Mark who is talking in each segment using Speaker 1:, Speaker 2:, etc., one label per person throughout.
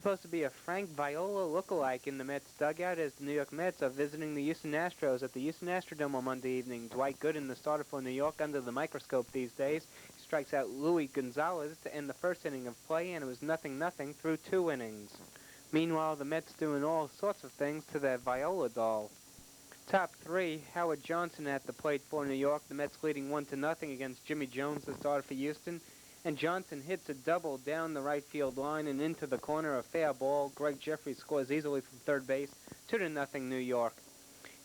Speaker 1: Supposed to be a Frank Viola lookalike in the Mets dugout as the New York Mets are visiting the Houston Astros at the Houston Astrodome on Monday evening. Dwight Gooden, the starter for New York, under the microscope these days. He strikes out Luis Gonzalez to end the first inning of play, and it was 0-0 through 2 innings. Meanwhile, the Mets doing all sorts of things to their Viola doll. Top three, Howard Johnson at the plate for New York. The Mets leading 1-0 against Jimmy Jones, the starter for Houston. And Johnson hits a double down the right field line and into the corner, a fair ball. Greg Jeffries scores easily from third base, 2-0 New York.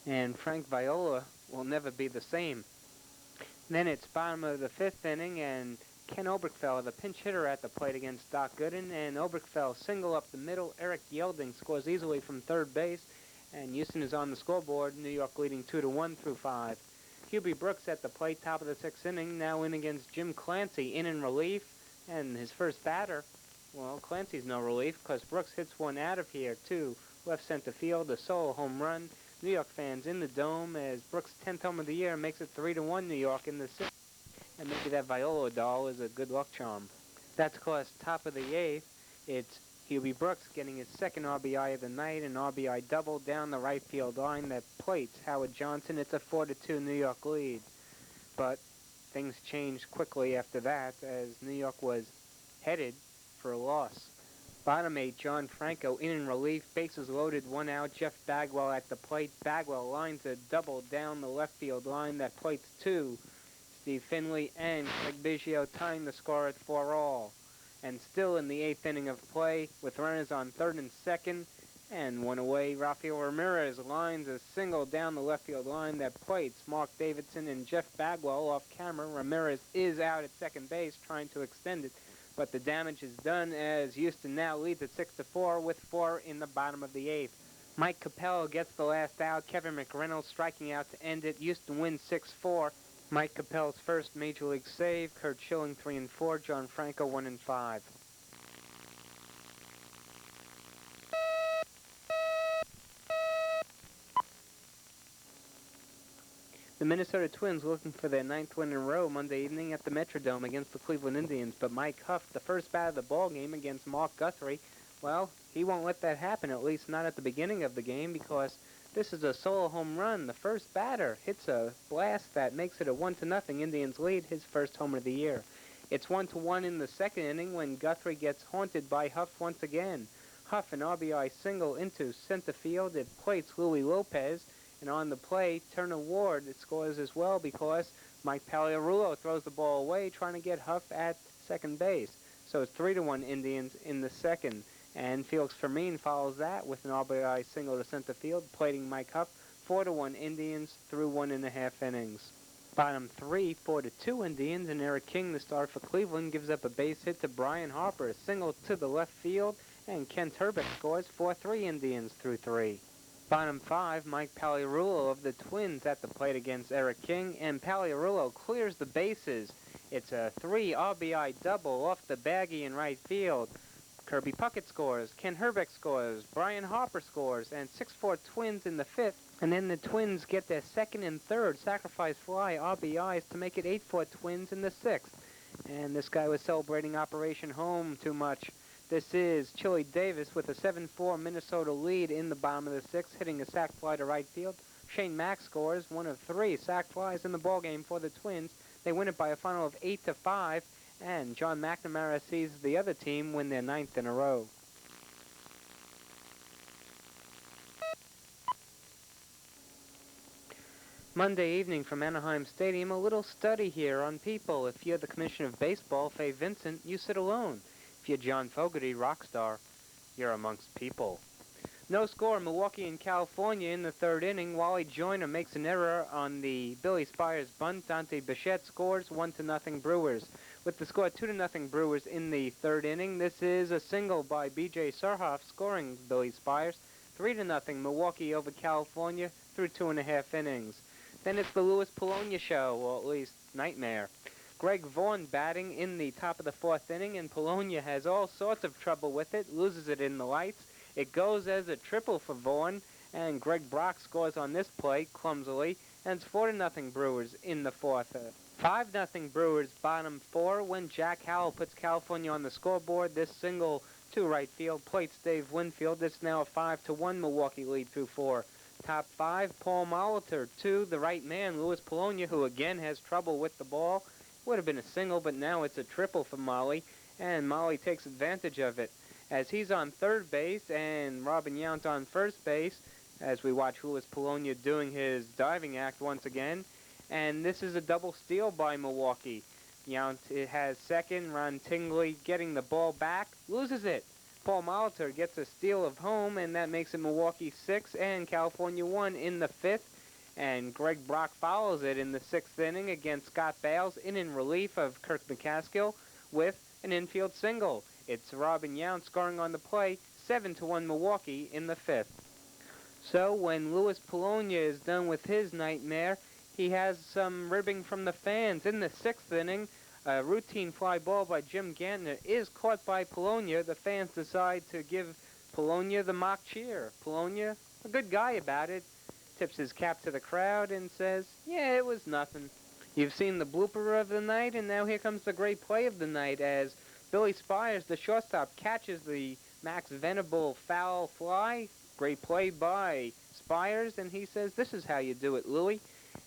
Speaker 1: And Frank Viola will never be the same. Then it's bottom of the fifth inning, and Ken Oberkfell, the pinch hitter at the plate against Doc Gooden, and Oberkfell single up the middle. Eric Yelding scores easily from third base, and Houston is on the scoreboard, New York leading 2-1 through 5. Hubie Brooks at the plate, top of the sixth inning, now in against Jim Clancy, in relief, and his first batter, well, Clancy's no relief, because Brooks hits one out of here, too, left center field, a solo home run. New York fans in the Dome as Brooks' 10th home of the year makes it 3-1 New York in the sixth, and maybe that Viola doll is a good luck charm. That's because top of the eighth, it's Hubie Brooks getting his second RBI of the night, an RBI double down the right field line that plates Howard Johnson. It's a 4-2 New York lead. But things changed quickly after that as New York was headed for a loss. Bottom eight, John Franco in relief, bases loaded, 1 out. Jeff Bagwell at the plate. Bagwell lines a double down the left field line that plates 2. Steve Finley and Craig Biggio tying the score at 4-all. And still in the eighth inning of play, with runners on third and second, and 1 away, Rafael Ramirez lines a single down the left field line that plates Mark Davidson and Jeff Bagwell off camera. Ramirez is out at second base trying to extend it, but the damage is done as Houston now leads at 6-4 with 4 in the bottom of the eighth. Mike Capello gets the last out, Kevin McReynolds striking out to end it. Houston wins 6-4. Mike Capel's first Major League save, Kurt Schilling 3-4, John Franco 1-5. The Minnesota Twins looking for their 9th win in a row Monday evening at the Metrodome against the Cleveland Indians, but Mike Huff, the first bat of the ball game against Mark Guthrie, well, he won't let that happen, at least not at the beginning of the game, because this is a solo home run. The first batter hits a blast that makes it a 1-0 Indians lead, his first home of the year. It's 1-1 in the second inning when Guthrie gets haunted by Huff once again. Huff an RBI single into center field. It plates Louis Lopez, and on the play, Turner Ward scores as well because Mike Pagliarulo throws the ball away trying to get Huff at second base. So it's 3-1 Indians in the second. And Felix Fermin follows that with an RBI single to center field, plating Mike Huff. 4-1 Indians through 1.5 innings. Bottom three, 4-2 Indians, and Eric King, the starter for Cleveland, gives up a base hit to Brian Harper, a single to the left field, and Kent Herbeck scores. 4-3 Indians through 3. Bottom five, Mike Pagliarulo of the Twins at the plate against Eric King, and Pagliarulo clears the bases. It's a 3 RBI double off the baggy in right field. Kirby Puckett scores, Ken Herbeck scores, Brian Harper scores, and 6-4 Twins in the fifth. And then the Twins get their second and third sacrifice fly RBIs to make it 8-4 Twins in the sixth. And this guy was celebrating Operation Home too much. This is Chili Davis with a 7-4 Minnesota lead in the bottom of the sixth, hitting a sac fly to right field. Shane Mack scores, one of 3 sac flies in the ballgame for the Twins. They win it by a final of 8-5. And John McNamara sees the other team win their 9th in a row. Monday evening from Anaheim Stadium, a little study here on people. If you're the Commissioner of Baseball, Fay Vincent, you sit alone. If you're John Fogerty, rock star, you're amongst people. No score, Milwaukee and California in the third inning. Wally Joyner makes an error on the Billy Spires bunt. Dante Bichette scores 1-0 Brewers. With the score 2-0 Brewers in the third inning, this is a single by B.J. Surhoff scoring Billy Spires. 3-0 Milwaukee over California through 2.5 innings. Then it's the Louis Polonia show, or at least nightmare. Greg Vaughn batting in the top of the fourth inning, and Polonia has all sorts of trouble with it, loses it in the lights. It goes as a triple for Vaughn, and Greg Brock scores on this play clumsily, and it's 4-0 Brewers in the fourth. 5-0 Brewers bottom 4 when Jack Howell puts California on the scoreboard. This single to right field, plates Dave Winfield. It's now a 5-1 Milwaukee lead through 4. Top 5, Paul Molitor. 2, the right man, Louis Polonia, who again has trouble with the ball. Would have been a single, but now it's a triple for Molly, and Molly takes advantage of it. As he's on third base and Robin Yount's on first base, as we watch Louis Polonia doing his diving act once again. And this is a double steal by Milwaukee. Yount has second, Ron Tingley getting the ball back, loses it. Paul Molitor gets a steal of home, and that makes it Milwaukee 6 and California 1 in the 5th. And Greg Brock follows it in the 6th inning against Scott Bales in relief of Kirk McCaskill with an infield single. It's Robin Yount scoring on the play, 7-1 Milwaukee in the 5th. So when Louis Polonia is done with his nightmare, he has some ribbing from the fans. In the 6th inning, a routine fly ball by Jim Gantner is caught by Polonia. The fans decide to give Polonia the mock cheer. Polonia, a good guy about it, tips his cap to the crowd and says, yeah, it was nothing. You've seen the blooper of the night, and now here comes the great play of the night as Billy Spires, the shortstop, catches the Max Venable foul fly. Great play by Spires, and he says, this is how you do it, Louie.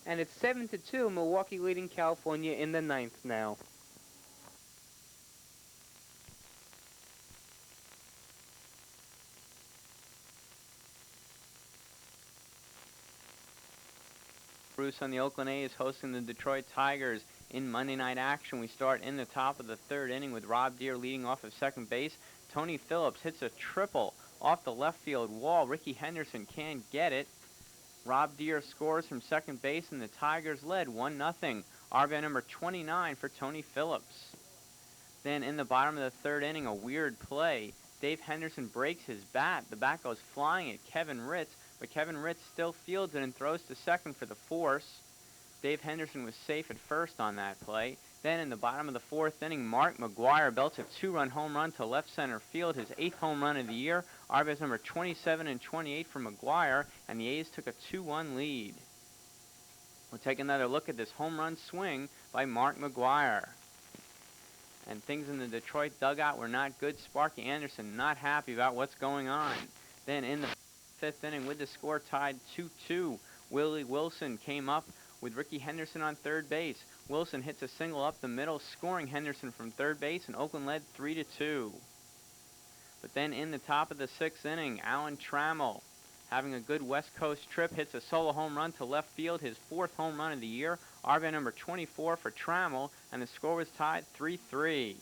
Speaker 1: And it's 7-2, Milwaukee leading California in the 9th now.
Speaker 2: Bruce on the Oakland A's hosting the Detroit Tigers in Monday night action. We start in the top of the 3rd inning with Rob Deere leading off of second base. Tony Phillips hits a triple off the left field wall. Ricky Henderson can't get it. Rob Deere scores from second base, and the Tigers led 1-0. RBI number 29 for Tony Phillips. Then in the bottom of the 3rd inning, a weird play. Dave Henderson breaks his bat. The bat goes flying at Kevin Ritz, but Kevin Ritz still fields it and throws to second for the force. Dave Henderson was safe at first on that play. Then in the bottom of the 4th inning, Mark McGwire belts a 2-run home run to left center field, his 8th home run of the year. RBIs number 27 and 28 for McGwire, and the A's took a 2-1 lead. We'll take another look at this home run swing by Mark McGwire. And things in the Detroit dugout were not good. Sparky Anderson not happy about what's going on. Then in the 5th inning with the score tied 2-2, Willie Wilson came up with Ricky Henderson on third base. Wilson hits a single up the middle, scoring Henderson from third base, and Oakland led 3-2. But then in the top of the 6th inning, Alan Trammell, having a good West Coast trip, hits a solo home run to left field, his 4th home run of the year. RBI number 24 for Trammell, and the score was tied 3-3.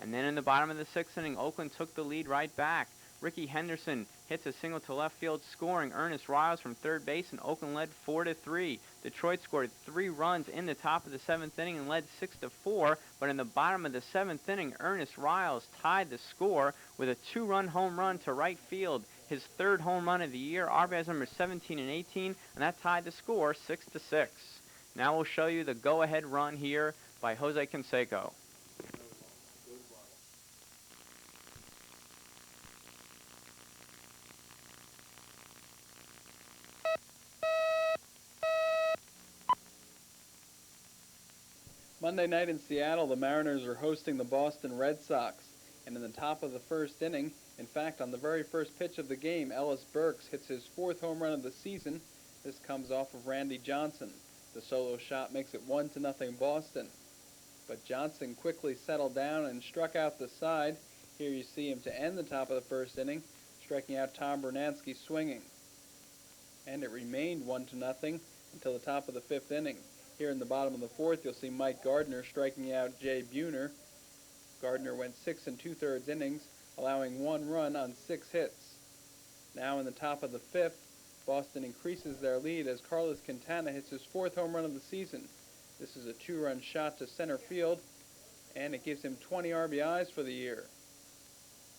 Speaker 2: And then in the bottom of the 6th inning, Oakland took the lead right back. Ricky Henderson hits a single to left field, scoring Ernest Riles from third base, and Oakland led 4-3. Detroit scored 3 runs in the top of the 7th inning and led 6-4, but in the bottom of the 7th inning, Ernest Riles tied the score with a 2-run home run to right field, his 3rd home run of the year. RBIs number 17 and 18, and that tied the score 6-6. Now we'll show you the go-ahead run here by Jose Canseco.
Speaker 3: Monday night in Seattle, the Mariners are hosting the Boston Red Sox. And in the top of the 1st inning, in fact, on the very first pitch of the game, Ellis Burks hits his 4th home run of the season. This comes off of Randy Johnson. The solo shot makes it 1-0 Boston. But Johnson quickly settled down and struck out the side. Here you see him to end the top of the 1st inning, striking out Tom Bernansky swinging. And it remained 1-0 until the top of the 5th inning. Here in the bottom of the 4th, you'll see Mike Gardner striking out Jay Buhner. Gardner went 6 2/3 innings, allowing 1 run on 6 hits. Now in the top of the 5th, Boston increases their lead as Carlos Quintana hits his 4th home run of the season. This is a 2-run shot to center field, and it gives him 20 RBIs for the year.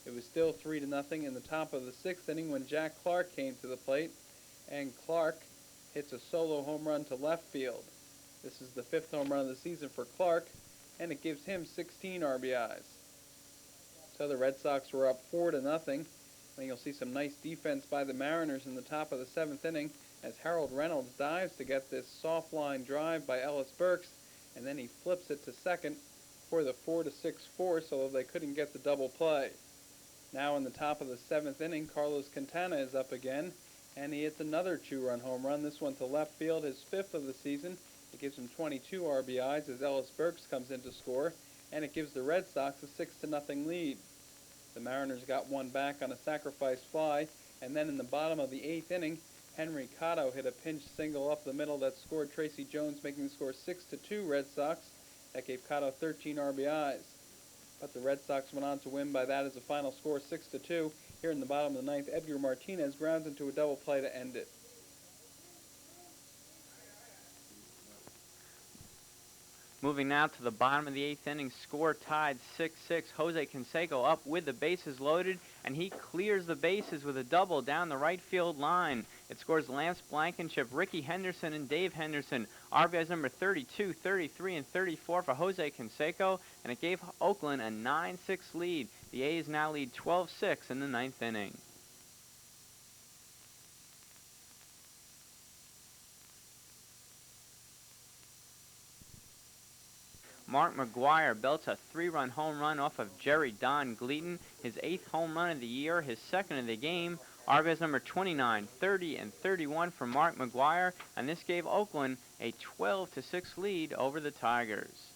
Speaker 3: It was still 3-0 in the top of the 6th inning when Jack Clark came to the plate, and Clark hits a solo home run to left field. This is the 5th home run of the season for Clark, and it gives him 16 RBIs. So the Red Sox were up 4-0. And you'll see some nice defense by the Mariners in the top of the 7th inning as Harold Reynolds dives to get this soft line drive by Ellis Burks, and then he flips it to second for the 4-6 force, although they couldn't get the double play. Now in the top of the 7th inning, Carlos Quintana is up again, and he hits another 2-run home run, this one to left field, his 5th of the season. It gives him 22 RBIs as Ellis Burks comes in to score, and it gives the Red Sox a 6-0 lead. The Mariners got one back on a sacrifice fly, and then in the bottom of the 8th inning, Henry Cotto hit a pinch single up the middle that scored Tracy Jones, making the score 6-2 Red Sox. That gave Cotto 13 RBIs. But the Red Sox went on to win by that as a final score 6-2. Here in the bottom of the 9th, Edgar Martinez grounds into a double play to end it.
Speaker 2: Moving now to the bottom of the 8th inning, score tied 6-6. Jose Canseco up with the bases loaded, and he clears the bases with a double down the right field line. It scores Lance Blankenship, Ricky Henderson, and Dave Henderson. RBIs number 32, 33, and 34 for Jose Canseco, and it gave Oakland a 9-6 lead. The A's now lead 12-6 in the 9th inning. Mark McGwire belts a 3-run home run off of Jerry Don Gleaton, his 8th home run of the year, his 2nd of the game. RBIs number 29, 30, and 31 for Mark McGwire, and this gave Oakland a 12-6 lead over the Tigers.